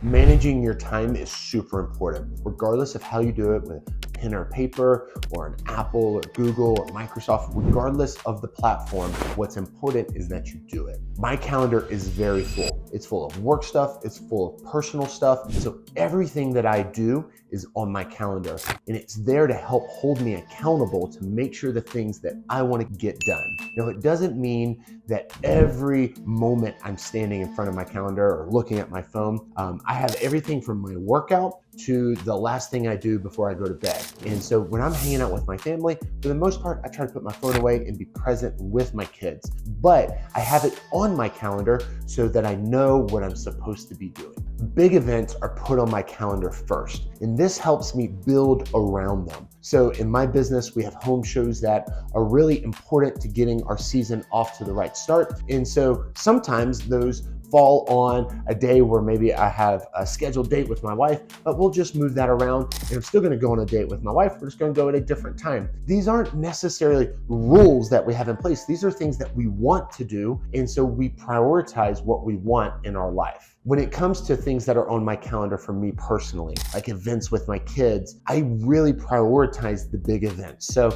Managing your time is super important, regardless of how you do it with pen or paper or an Apple or Google or Microsoft, regardless of the platform, what's important is that you do it. My calendar is very full. It's full of work stuff, it's full of personal stuff. So everything that I do is on my calendar, and it's there to help hold me accountable to make sure the things that I want to get done. Now, it doesn't mean that every moment I'm standing in front of my calendar or looking at my phone. I have everything from my workout to the last thing I do before I go to bed. And so when I'm hanging out with my family, for the most part, I try to put my phone away and be present with my kids. But I have it on my calendar so that I know what I'm supposed to be doing. Big events are put on my calendar first, and this helps me build around them. So in my business, we have home shows that are really important to getting our season off to the right start. And so sometimes those fall on a day where maybe I have a scheduled date with my wife, but we'll just move that around, and I'm still gonna go on a date with my wife. We're just gonna go at a different time. These aren't necessarily rules that we have in place. These are things that we want to do, and so we prioritize what we want in our life. When it comes to things that are on my calendar for me personally, like events with my kids, I really prioritize the big events. So,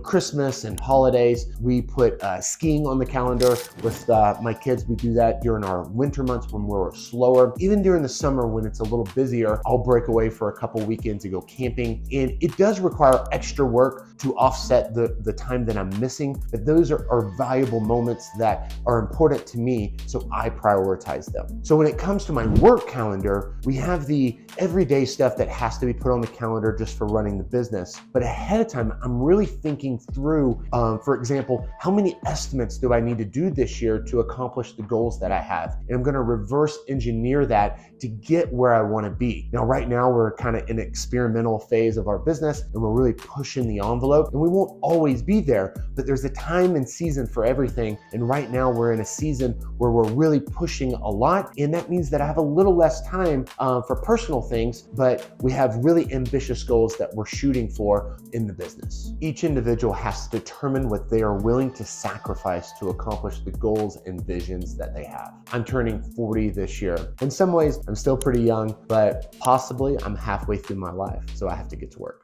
Christmas and holidays, we put skiing on the calendar with my kids. We do that during our winter months when we're slower. Even during the summer when it's a little busier, I'll break away for a couple weekends to go camping. And it does require extra work to offset the time that I'm missing, but those are valuable moments that are important to me, so I prioritize them. So when it comes to my work calendar, we have the everyday stuff that has to be put on the calendar just for running the business. But ahead of time, I'm really thinking through, for example, how many estimates do I need to do this year to accomplish the goals that I have? And I'm gonna reverse engineer that to get where I wanna be. Now, right now, we're kind of in an experimental phase of our business, and we're really pushing the envelope, and we won't always be there, but there's a time and season for everything. And right now, we're in a season where we're really pushing a lot, and that means that I have a little less time for personal things, but we have really ambitious goals that we're shooting for in the business. Each individual has to determine what they are willing to sacrifice to accomplish the goals and visions that they have. I'm turning 40 this year. In some ways, I'm still pretty young, but possibly I'm halfway through my life, so I have to get to work.